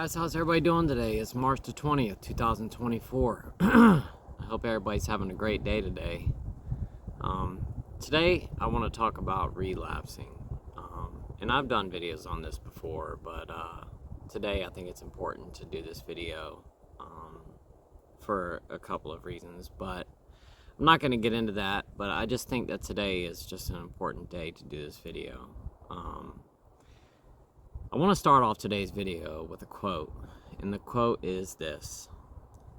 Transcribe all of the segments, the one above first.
guys, how's everybody doing today? It's March the 20th, 2024. I hope everybody's having a great day today. Today I want to talk about relapsing. And I've done videos on this before, but today I think it's important to do this video for a couple of reasons. But I'm not going to get into that, but I just think that today is just an important day to do this video. I want to start off today's video with a quote, and the quote is this: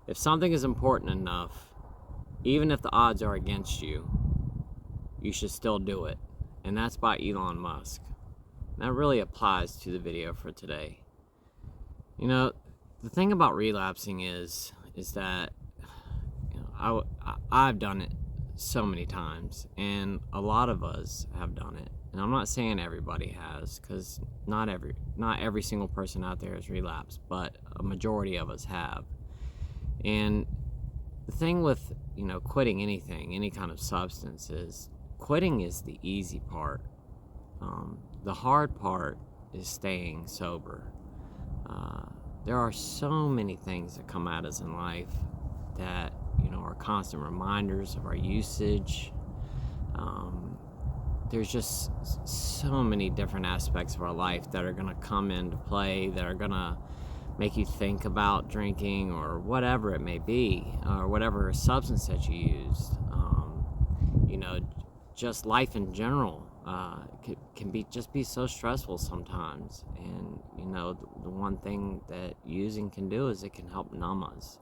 if something is important enough, even if the odds are against you, you should still do it. And that's by Elon Musk. And that really applies to the video for today. You know, the thing about relapsing is that I've done it so many times, and a lot of us have done it. And I'm not saying everybody has, because not every single person out there has relapsed, but a majority of us have. And the thing with, quitting anything, any kind of substance, is quitting is the easy part. The hard part is staying sober. There are so many things that come at us in life that, are constant reminders of our usage. There's just so many different aspects of our life that are going to come into play, that are going to make you think about drinking or whatever it may be, or whatever substance that you used. Just life in general can be so stressful sometimes. And, the one thing that using can do is it can help numb us.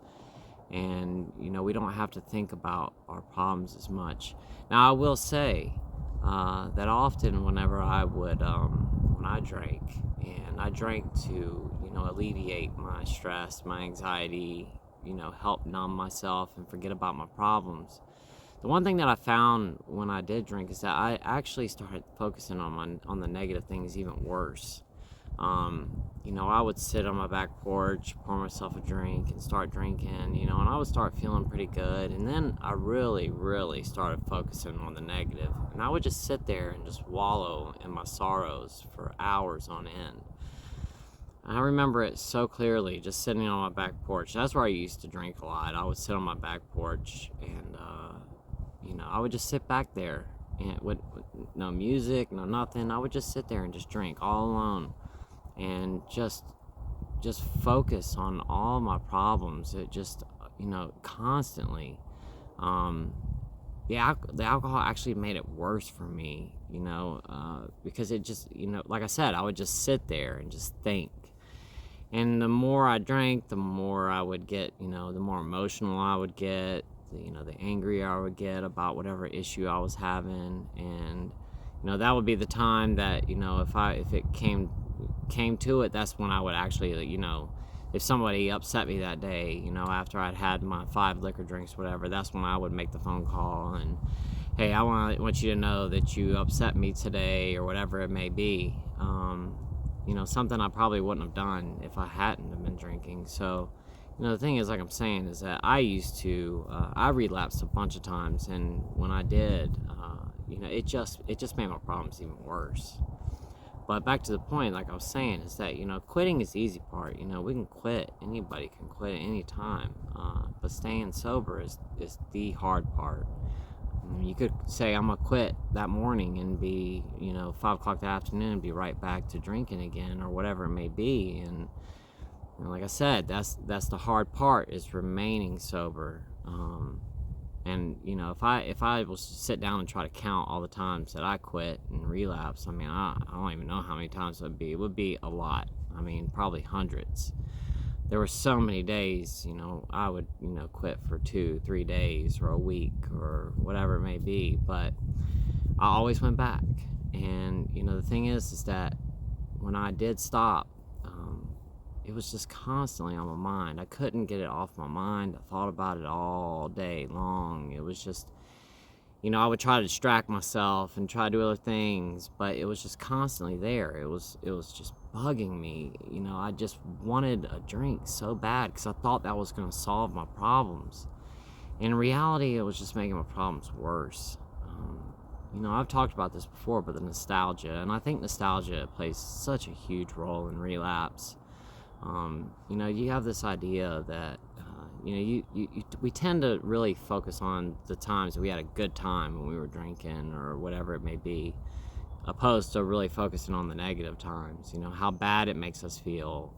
And, we don't have to think about our problems as much. Now, I will say that often whenever when I drank, and I drank to, alleviate my stress, my anxiety, help numb myself and forget about my problems. The one thing that I found when I did drink is that I actually started focusing on the negative things even worse. I would sit on my back porch, pour myself a drink, and start drinking, and I would start feeling pretty good. And then I really, really started focusing on the negative. And I would just sit there and just wallow in my sorrows for hours on end. I remember it so clearly, just sitting on my back porch. That's where I used to drink a lot. I would sit on my back porch, and, I would just sit back there, and with no music, no nothing. I would just sit there and just drink all alone. And just focus on all my problems. It just, constantly. The alcohol actually made it worse for me, because it just, like I said, I would just sit there and just think. And the more I drank, the more I would get, the more emotional I would get, the angrier I would get about whatever issue I was having. And, that would be the time that, if it came to it, that's when I would actually, if somebody upset me that day, after I'd had my 5 liquor drinks, whatever, that's when I would make the phone call and, hey, I want you to know that you upset me today, or whatever it may be. Something I probably wouldn't have done if I hadn't have been drinking. So, the thing is, like I'm saying, is that I used to, I relapsed a bunch of times, and when I did, it just made my problems even worse. But back to the point, like I was saying, is that, quitting is the easy part. We can quit. Anybody can quit at any time. But staying sober is the hard part. You could say, I'm going to quit that morning and be, 5 o'clock that afternoon and be right back to drinking again, or whatever it may be. And, like I said, that's the hard part, is remaining sober. And, if I was to sit down and try to count all the times that I quit and relapse, I don't even know how many times it would be. It would be a lot. Probably hundreds. There were so many days, I would, quit for 2-3 days or a week or whatever it may be. But I always went back. And, the thing is that when I did stop, it was just constantly on my mind. I couldn't get it off my mind. I thought about it all day long. It was just, I would try to distract myself and try to do other things, but it was just constantly there. It was just bugging me. I just wanted a drink so bad because I thought that was going to solve my problems. In reality, it was just making my problems worse. I've talked about this before, but the nostalgia, and I think nostalgia plays such a huge role in relapse. You have this idea that we tend to really focus on the times we had a good time when we were drinking or whatever it may be, opposed to really focusing on the negative times. How bad it makes us feel,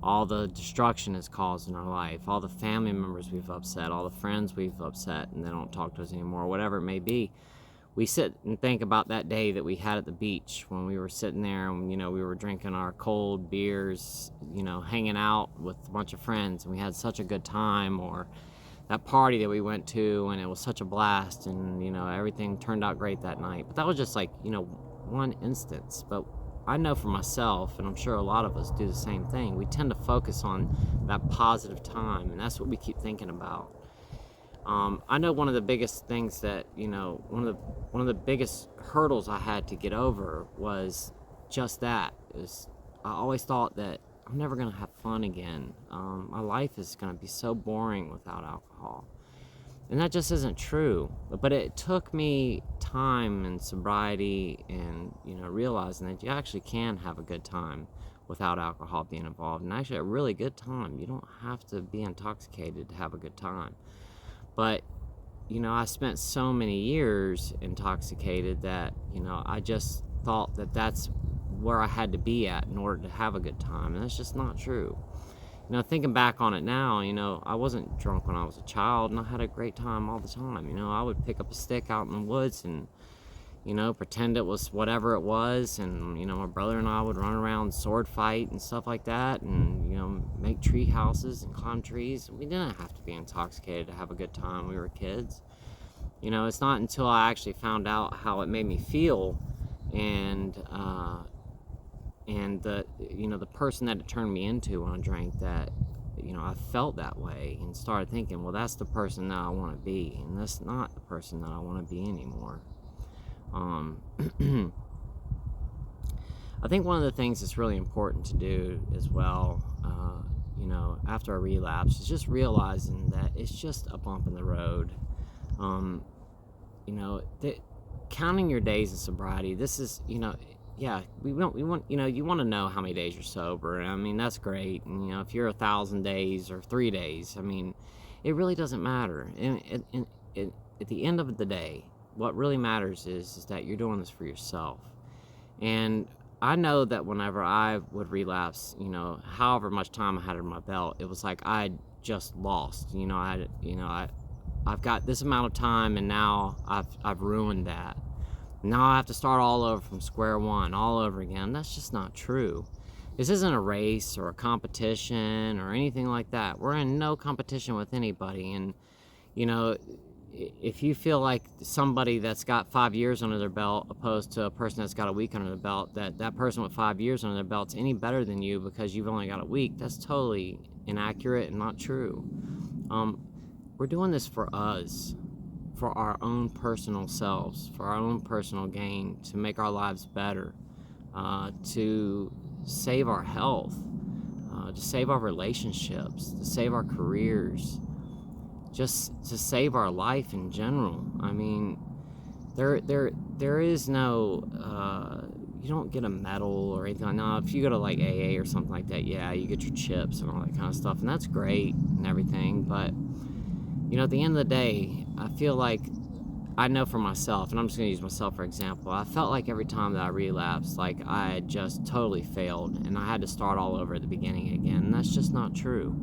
all the destruction it's caused in our life, all the family members we've upset, all the friends we've upset and they don't talk to us anymore, whatever it may be. We sit and think about that day that we had at the beach when we were sitting there and, we were drinking our cold beers, hanging out with a bunch of friends and we had such a good time, or that party that we went to and it was such a blast and, everything turned out great that night. But that was just like, one instance. But I know for myself, and I'm sure a lot of us do the same thing, we tend to focus on that positive time, and that's what we keep thinking about. I know one of the biggest things that, one of the biggest hurdles I had to get over was just that. I always thought that I'm never going to have fun again. My life is going to be so boring without alcohol. And that just isn't true. But it took me time and sobriety and, realizing that you actually can have a good time without alcohol being involved. And actually a really good time. You don't have to be intoxicated to have a good time. But, I spent so many years intoxicated that, I just thought that that's where I had to be at in order to have a good time. And that's just not true. Thinking back on it now, I wasn't drunk when I was a child, and I had a great time all the time. I would pick up a stick out in the woods and, pretend it was whatever it was. And, my brother and I would run around sword fight and stuff like that and, make tree houses and climb trees. We didn't have to be intoxicated to have a good time when we were kids. It's not until I actually found out how it made me feel and the person that it turned me into when I drank that, I felt that way and started thinking, well, that's the person that I want to be, and that's not the person that I want to be anymore. I think one of the things that's really important to do as well, after a relapse, is just realizing that it's just a bump in the road. Counting your days of sobriety, this is, we want, you want to know how many days you're sober. I mean, that's great. And, if you're 1,000 days or 3 days, I mean, it really doesn't matter. And at the end of the day, what really matters is that you're doing this for yourself. And I know that whenever I would relapse, however much time I had in my belt, it was like I just lost. I've got this amount of time, and now I've ruined that. Now I have to start all over from square one, all over again. That's just not true. This isn't a race or a competition or anything like that. We're in no competition with anybody. And, if you feel like somebody that's got 5 years under their belt opposed to a person that's got a week under their belt, that person with 5 years under their belt's any better than you because you've only got a week, that's totally inaccurate and not true. We're doing this for us, for our own personal selves, for our own personal gain, to make our lives better, to save our health, to save our relationships, to save our careers, just to save our life in general. I mean, there is no, you don't get a medal or anything. Now, if you go to like AA or something like that, yeah, you get your chips and all that kind of stuff, and that's great and everything. But, at the end of the day, I feel like, I know for myself, and I'm just going to use myself for example, I felt like every time that I relapsed, like I had just totally failed, and I had to start all over at the beginning again, and that's just not true.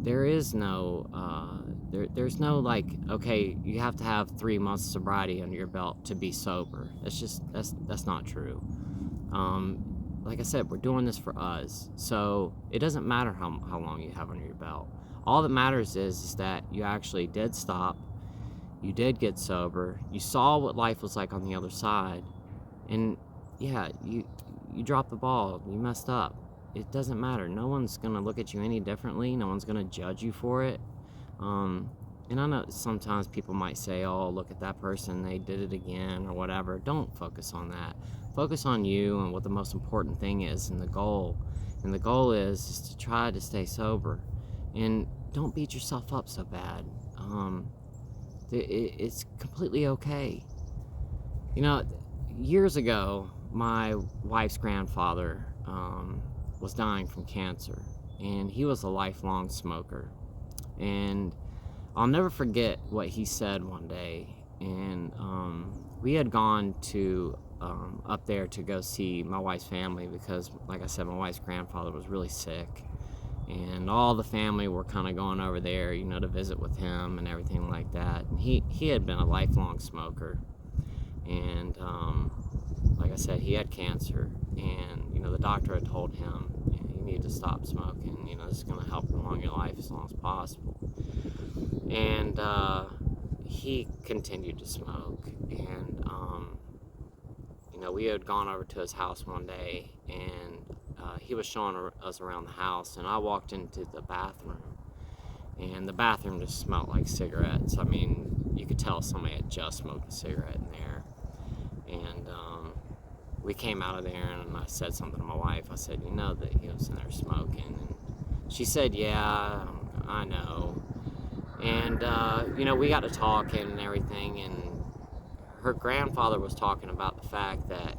There is no, there's no like, okay, you have to have 3 months of sobriety under your belt to be sober. That's not true. Like I said, we're doing this for us, so it doesn't matter how long you have under your belt. All that matters is that you actually did stop, you did get sober, you saw what life was like on the other side, and yeah, you dropped the ball, you messed up. It doesn't matter. No one's going to look at you any differently. No one's going to judge you for it. And I know sometimes people might say, oh, look at that person, they did it again or whatever. Don't focus on that. Focus on you and what the most important thing is and the goal. And the goal is to try to stay sober. And don't beat yourself up so bad. It's completely okay. Years ago, my wife's grandfather was dying from cancer, and he was a lifelong smoker. And I'll never forget what he said one day. And we had gone to up there to go see my wife's family because, like I said, my wife's grandfather was really sick, and all the family were kind of going over there, to visit with him and everything like that. And he had been a lifelong smoker, and like I said, he had cancer, and the doctor had told him, you need to stop smoking. This is going to help prolong your life as long as possible. And he continued to smoke, and we had gone over to his house one day, and he was showing us around the house, and I walked into the bathroom, and the bathroom just smelled like cigarettes. I mean, you could tell somebody had just smoked a cigarette in there. And we came out of there, and I said something to my wife. I said, that he was in there smoking. And she said, yeah, I know. And we got to talking and everything, and her grandfather was talking about the fact that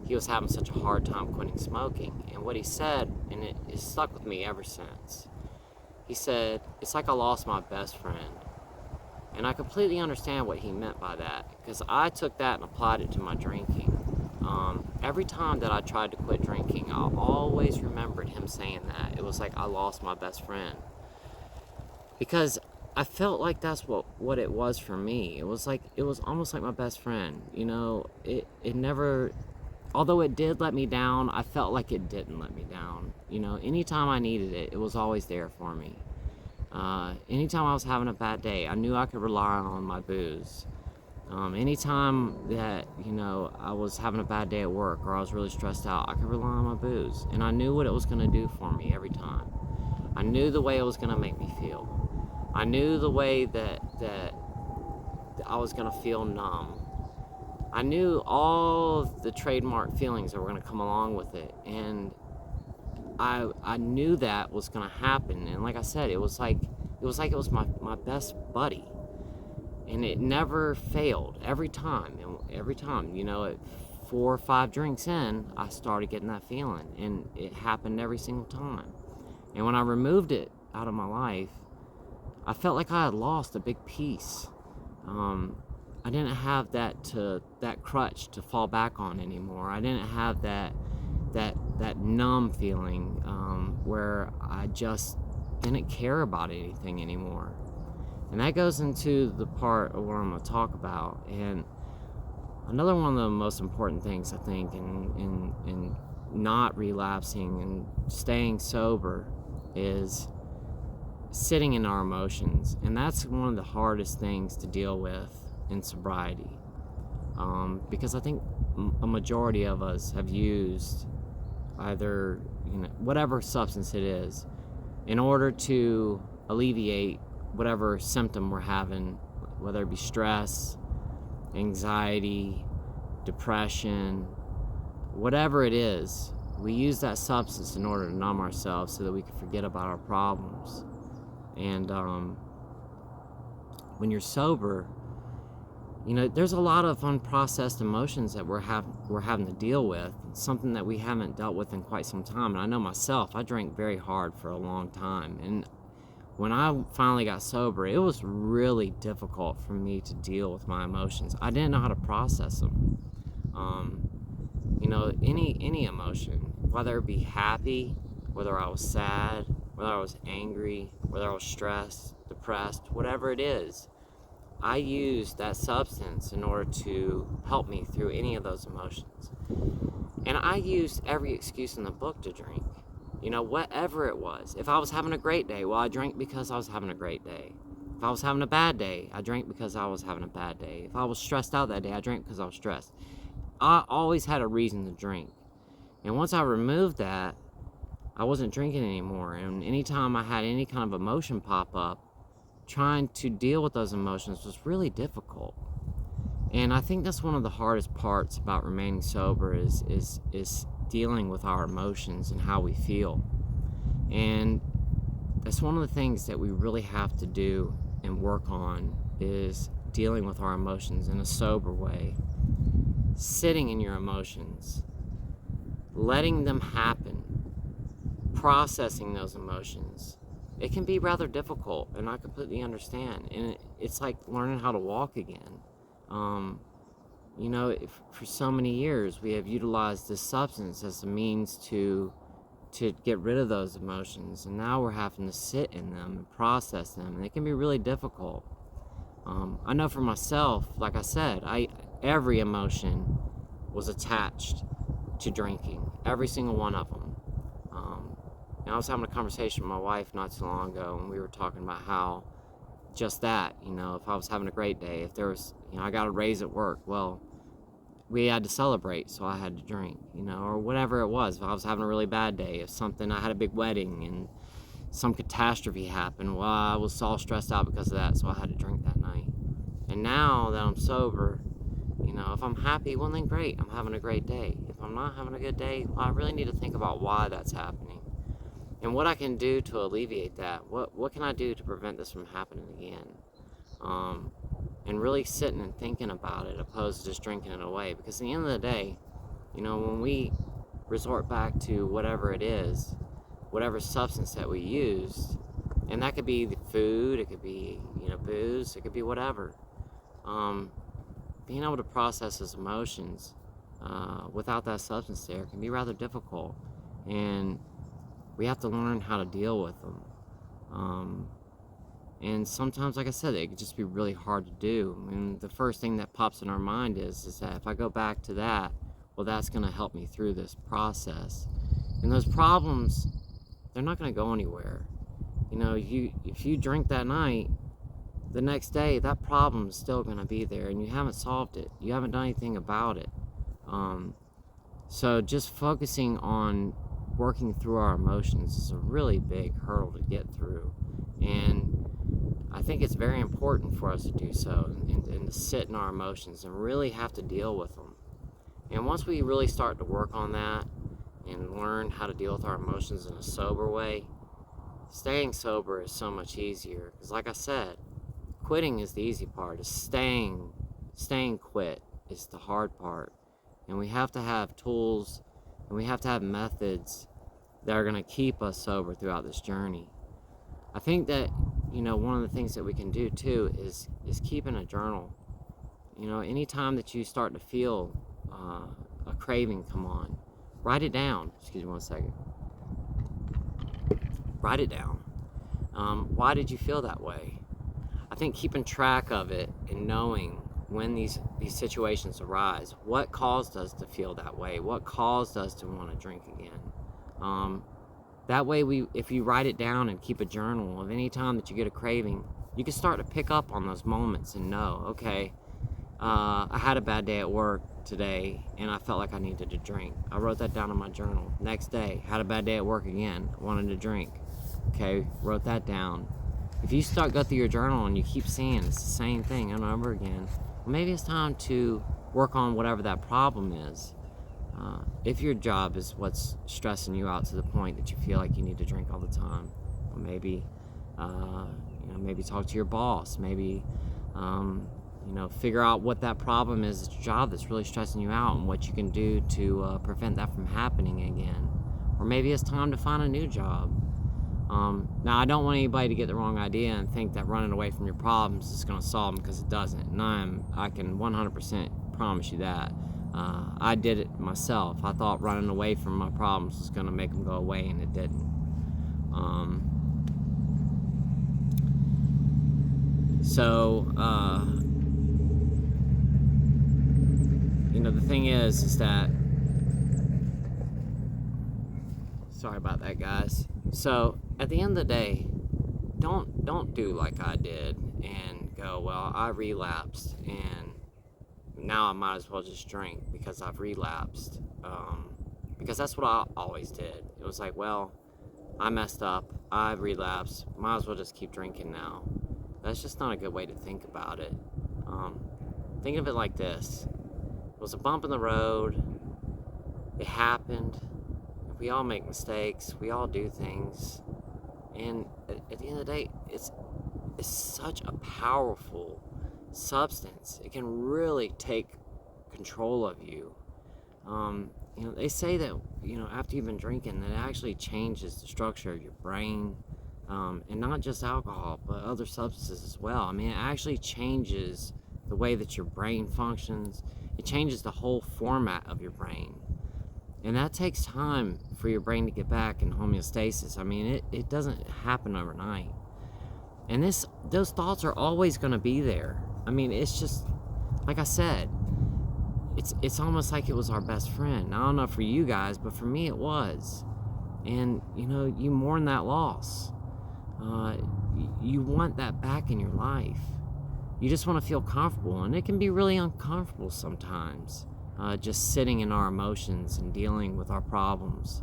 he was having such a hard time quitting smoking. And what he said, and it stuck with me ever since, he said, it's like I lost my best friend. And I completely understand what he meant by that, because I took that and applied it to my drinking. Every time that I tried to quit drinking, I always remembered him saying that. It was like I lost my best friend. Because I felt like that's what it was for me. It was almost like my best friend. It never, although it did let me down, I felt like it didn't let me down. Anytime I needed it, it was always there for me. Anytime I was having a bad day, I knew I could rely on my booze. Anytime that, I was having a bad day at work or I was really stressed out, I could rely on my booze. And I knew what it was going to do for me every time. I knew the way it was going to make me feel. I knew the way that I was going to feel numb. I knew all of the trademark feelings that were going to come along with it. And I knew that was going to happen. And like I said, it was like it was my best buddy. And it never failed. Every time, at 4 or 5 drinks in, I started getting that feeling. And it happened every single time. And when I removed it out of my life, I felt like I had lost a big piece. I didn't have that crutch to fall back on anymore. I didn't have that numb feeling where I just didn't care about anything anymore. And that goes into the part of what I'm going to talk about. And another one of the most important things, I think, in not relapsing and staying sober is sitting in our emotions. And that's one of the hardest things to deal with in sobriety. Because I think a majority of us have used either, whatever substance it is, in order to alleviate whatever symptom we're having, whether it be stress, anxiety, depression, whatever it is. We use that substance in order to numb ourselves so that we can forget about our problems. And when you're sober, there's a lot of unprocessed emotions that we're having to deal with. It's something that we haven't dealt with in quite some time. And I know myself, I drank very hard for a long time. And when I finally got sober, it was really difficult for me to deal with my emotions. I didn't know how to process them. Any emotion, whether it be happy, whether I was sad, whether I was angry, whether I was stressed, depressed, whatever it is, I used that substance in order to help me through any of those emotions. And I used every excuse in the book to drink. Whatever it was. If I was having a great day, well, I drank because I was having a great day. If I was having a bad day, I drank because I was having a bad day. If I was stressed out that day, I drank because I was stressed. I always had a reason to drink. And once I removed that, I wasn't drinking anymore. And anytime I had any kind of emotion pop up, trying to deal with those emotions was really difficult. And I think that's one of the hardest parts about remaining sober is dealing with our emotions and how we feel. And that's one of the things that we really have to do and work on, is dealing with our emotions in a sober way. Sitting in your emotions, letting them happen, processing those emotions, it can be rather difficult, and I completely understand. And it's like learning how to walk again. For so many years we have utilized this substance as a means to get rid of those emotions, and now we're having to sit in them and process them, and it can be really difficult. I know for myself, like I said, every emotion was attached to drinking, every single one of them. And I was having a conversation with my wife not too long ago, and we were talking about how just that, if I was having a great day, if there was, I got a raise at work, well, we had to celebrate, so I had to drink, or whatever it was. If I was having a really bad day, I had a big wedding and some catastrophe happened, well, I was all stressed out because of that, so I had to drink that night. And now that I'm sober, if I'm happy, well then great, I'm having a great day. If I'm not having a good day, well, I really need to think about why that's happening and what I can do to alleviate that. What can I do to prevent this from happening again? And really sitting and thinking about it, opposed to just drinking it away. Because at the end of the day, when we resort back to whatever it is, whatever substance that we used, and that could be the food, it could be, booze, it could be whatever. Being able to process those emotions without that substance there can be rather difficult, and we have to learn how to deal with them. And sometimes, like I said, it can just be really hard to do. And the first thing that pops in our mind is that if I go back to that, well, that's going to help me through this process. And those problems, they're not going to go anywhere. If you drink that night, the next day, that problem is still going to be there, and you haven't solved it. You haven't done anything about it. So just focusing on working through our emotions is a really big hurdle to get through. And I think it's very important for us to do so, and to sit in our emotions and really have to deal with them. And once we really start to work on that and learn how to deal with our emotions in a sober way, staying sober is so much easier. Because like I said, quitting is the easy part. Staying quit is the hard part. And we have to have tools, and we have to have methods that are going to keep us sober throughout this journey. I think that, one of the things that we can do too is keeping a journal. Anytime that you start to feel a craving come on, write it down. Excuse me 1 second. Write it down. Why did you feel that way? I think keeping track of it and knowing when these situations arise, what caused us to feel that way? What caused us to want to drink again? That way, if you write it down and keep a journal of any time that you get a craving, you can start to pick up on those moments and know, okay, I had a bad day at work today and I felt like I needed to drink. I wrote that down in my journal. Next day, had a bad day at work again, wanted to drink. Okay, wrote that down. If you go through your journal and you keep seeing it's the same thing over and over again, well, maybe it's time to work on whatever that problem is. If your job is what's stressing you out to the point that you feel like you need to drink all the time, or maybe talk to your boss, maybe figure out what that problem is at your job that's really stressing you out and what you can do to prevent that from happening again. Or maybe it's time to find a new job. Now, I don't want anybody to get the wrong idea and think that running away from your problems is going to solve them, because it doesn't. And I can 100% promise you that. I did it myself. I thought running away from my problems was going to make them go away, and it didn't. The thing is that, sorry about that, guys. So at the end of the day, don't do like I did and go, well, I relapsed and now I might as well just drink because I've relapsed. Because that's what I always did. It was like, well, I messed up, I relapsed, might as well just keep drinking now. That's just not a good way to think about it. Think of it like this. It was a bump in the road. It happened. We all make mistakes. We all do things. And at the end of the day, it's such a powerful substance. It can really take control of you. They say that, after you've been drinking, that it actually changes the structure of your brain, and not just alcohol, but other substances as well. I mean, it actually changes the way that your brain functions. It changes the whole format of your brain. And that takes time for your brain to get back in homeostasis. I mean, it doesn't happen overnight. And those thoughts are always going to be there. I mean, it's just, like I said, it's almost like it was our best friend. I don't know for you guys, but for me it was. And, you mourn that loss. You want that back in your life. You just want to feel comfortable, and it can be really uncomfortable sometimes, just sitting in our emotions and dealing with our problems.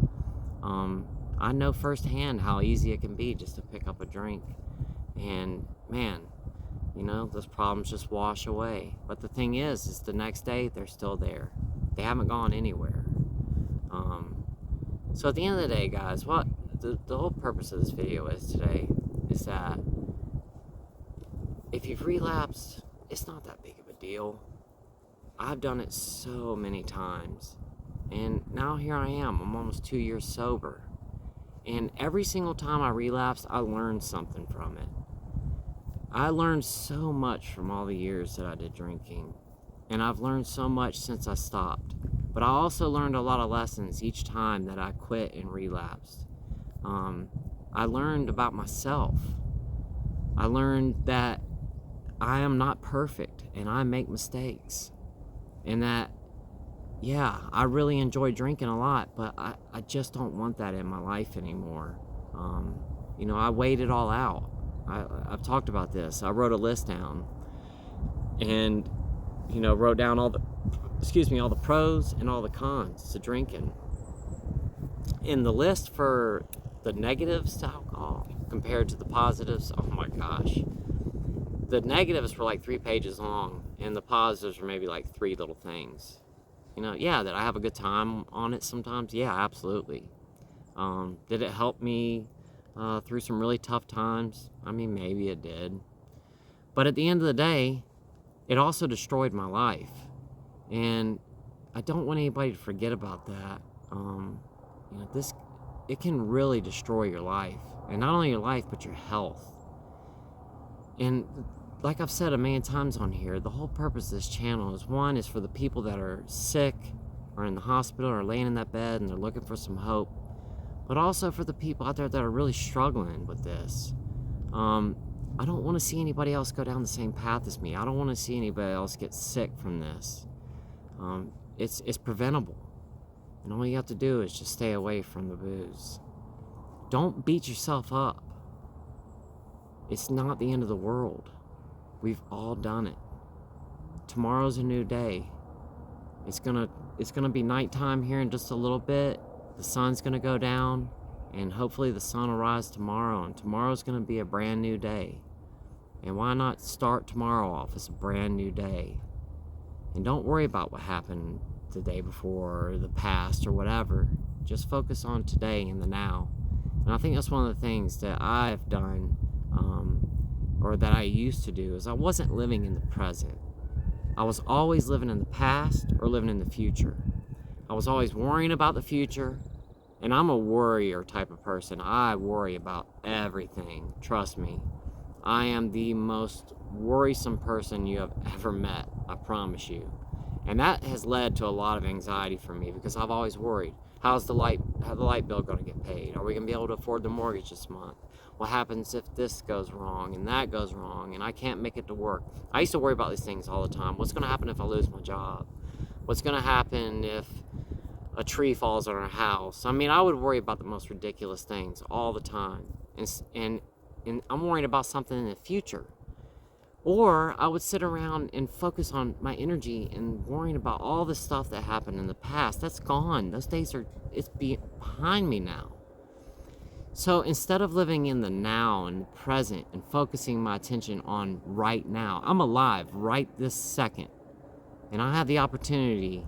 I know firsthand how easy it can be just to pick up a drink, and man, those problems just wash away. But the thing is the next day they're still there. They haven't gone anywhere. So at the end of the day, guys, what the whole purpose of this video is today is that if you've relapsed, it's not that big of a deal. I've done it so many times, and now here I am. I'm almost 2 years sober, and every single time I relapsed, I learned something from it. I learned so much from all the years that I did drinking, and I've learned so much since I stopped. But I also learned a lot of lessons each time that I quit and relapsed. I learned about myself. I learned that I am not perfect, and I make mistakes. And that, yeah, I really enjoy drinking a lot, but I just don't want that in my life anymore. I weighed it all out. I've talked about this. I wrote a list down and, wrote down all the pros and all the cons to drinking. And the list for the negatives to alcohol compared to the positives, oh my gosh. The negatives were like 3 pages long, and the positives were maybe like 3 little things. That I have a good time on it sometimes. Yeah, absolutely. Did it help me through some really tough times? I mean, maybe it did. But at the end of the day, it also destroyed my life. And I don't want anybody to forget about that. It can really destroy your life. And not only your life, but your health. And like I've said a million times on here, the whole purpose of this channel is for the people that are sick or in the hospital or laying in that bed and they're looking for some hope, but also for the people out there that are really struggling with this. I don't want to see anybody else go down the same path as me. I don't want to see anybody else get sick from this. It's preventable. And all you have to do is just stay away from the booze. Don't beat yourself up. It's not the end of the world. We've all done it. Tomorrow's a new day. It's gonna be nighttime here in just a little bit. The sun's gonna go down, and hopefully the sun will rise tomorrow, and tomorrow's gonna be a brand new day. And why not start tomorrow off as a brand new day? And don't worry about what happened the day before or the past or whatever. Just focus on today and the now. And I think that's one of the things that I've done, or that I used to do, is I wasn't living in the present. I was always living in the past or living in the future. I was always worrying about the future, and I'm a worrier type of person. I worry about everything. Trust me. I am the most worrisome person you have ever met, I promise you. And that has led to a lot of anxiety for me because I've always worried. How's the light bill going to get paid? Are we going to be able to afford the mortgage this month? What happens if this goes wrong and that goes wrong and I can't make it to work? I used to worry about these things all the time. What's going to happen if I lose my job? What's going to happen if a tree falls on our house? I mean, I would worry about the most ridiculous things all the time. And I'm worrying about something in the future. Or I would sit around and focus on my energy and worrying about all the stuff that happened in the past. That's gone. Those days it's behind me now. So instead of living in the now and the present and focusing my attention on right now, I'm alive right this second. And I have the opportunity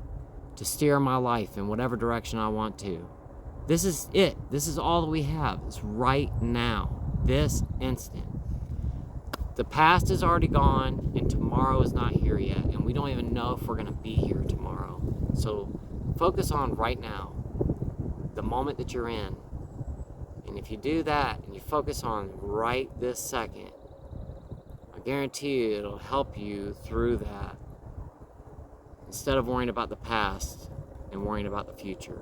to steer my life in whatever direction I want to. This is it. This is all that we have. It's right now, this instant. The past is already gone, and tomorrow is not here yet, and we don't even know if we're going to be here tomorrow. So focus on right now, the moment that you're in. And if you do that and you focus on right this second, I guarantee you it'll help you through that, instead of worrying about the past and worrying about the future.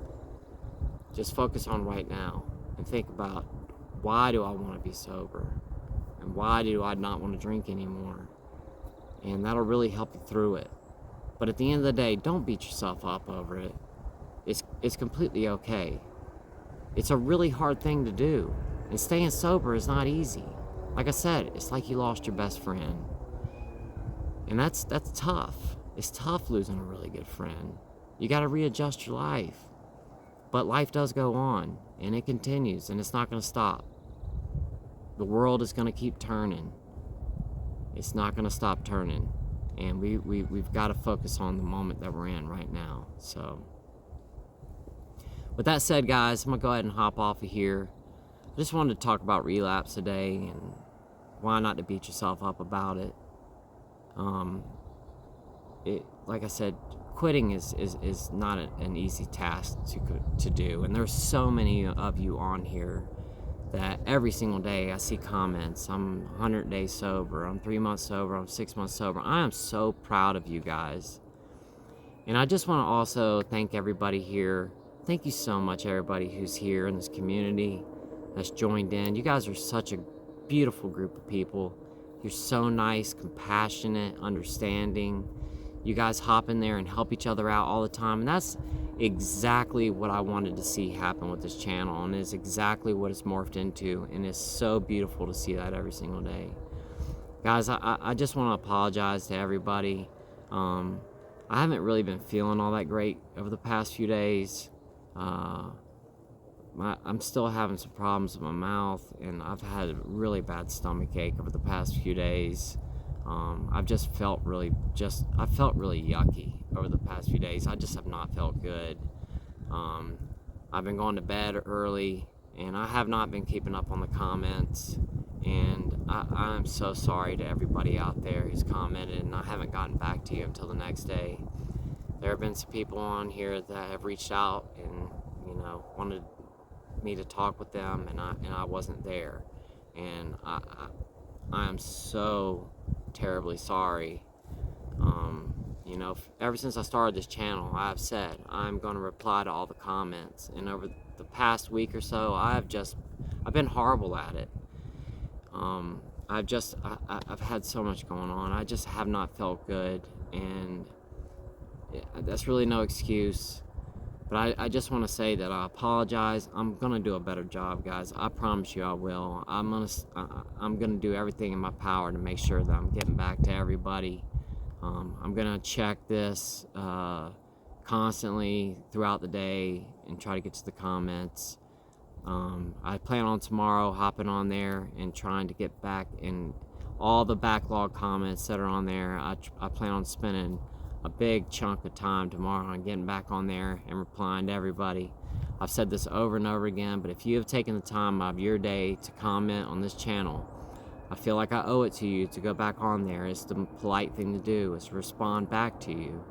Just focus on right now and think about, why do I want to be sober? And why do I not want to drink anymore? And that'll really help you through it. But at the end of the day, don't beat yourself up over it. It's completely okay. It's a really hard thing to do. And staying sober is not easy. Like I said, it's like you lost your best friend. And that's tough. It's tough losing a really good friend. You got to readjust your life. But life does go on, and it continues, and it's not going to stop. The world is going to keep turning. It's not going to stop turning. And we've got to focus on the moment that we're in right now. So, with that said, guys, I'm going to go ahead and hop off of here. I just wanted to talk about relapse today, and why not to beat yourself up about it. Like I said, quitting is not an easy task to do. And there's so many of you on here that every single day I see comments. I'm 100 days sober, I'm 3 months sober, I'm 6 months sober. I am so proud of you guys. And I just want to also thank everybody here. Thank you so much, everybody who's here in this community that's joined in. You guys are such a beautiful group of people. You're so nice, compassionate, understanding. You guys hop in there and help each other out all the time. And that's exactly what I wanted to see happen with this channel, and is exactly what it's morphed into. And it's so beautiful to see that every single day. Guys, I just want to apologize to everybody. I haven't really been feeling all that great over the past few days. I'm still having some problems with my mouth, and I've had a really bad stomach ache over the past few days. I've just felt really yucky over the past few days. I just have not felt good. I've been going to bed early, and I have not been keeping up on the comments. And I'm so sorry to everybody out there who's commented, and I haven't gotten back to you until the next day. There have been some people on here that have reached out and, wanted me to talk with them, and I wasn't there. And I am so terribly sorry. Ever since I started this channel, I've said I'm going to reply to all the comments, and over the past week or so, I've been horrible at it. I've had so much going on. I just have not felt good, and that's really no excuse. But I just want to say that I apologize. I'm gonna do a better job, guys. I promise you I will. I'm gonna do everything in my power to make sure that I'm getting back to everybody. I'm gonna check this constantly throughout the day and try to get to the comments. I plan on tomorrow hopping on there and trying to get back in all the backlog comments that are on there. I plan on spending a big chunk of time tomorrow on getting back on there and replying to everybody. I've said this over and over again, but if you have taken the time out of your day to comment on this channel, I feel like I owe it to you to go back on there. It's the polite thing to do, is to respond back to you.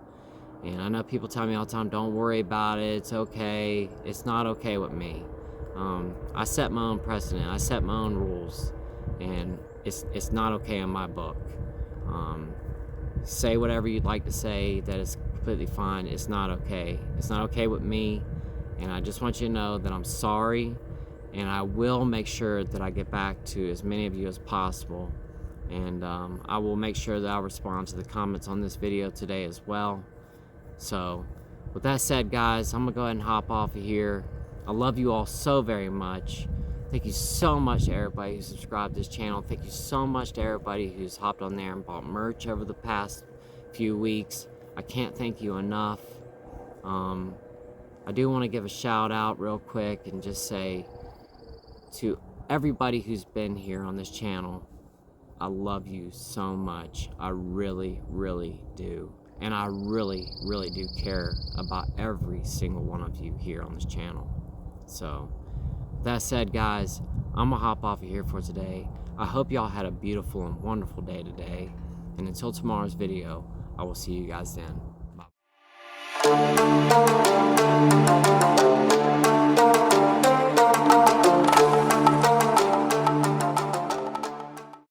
And I know people tell me all the time, don't worry about it, it's okay. It's not okay with me. I set my own precedent, I set my own rules, and it's not okay in my book. Say whatever you'd like to say, that is completely fine. It's not okay. It's not okay with me, and I just want you to know that I'm sorry, and I will make sure that I get back to as many of you as possible. And I will make sure that I'll respond to the comments on this video today as well. So, with that said, guys, I'm gonna go ahead and hop off of here. I love you all so very much. Thank you so much to everybody who subscribed to this channel. Thank you so much to everybody who's hopped on there and bought merch over the past few weeks. I can't thank you enough. I do want to give a shout out real quick and just say to everybody who's been here on this channel, I love you so much. I really, really do. And I really, really do care about every single one of you here on this channel. So, that said, guys, I'm gonna hop off of here for today. I hope y'all had a beautiful and wonderful day today. And until tomorrow's video, I will see you guys then. Bye.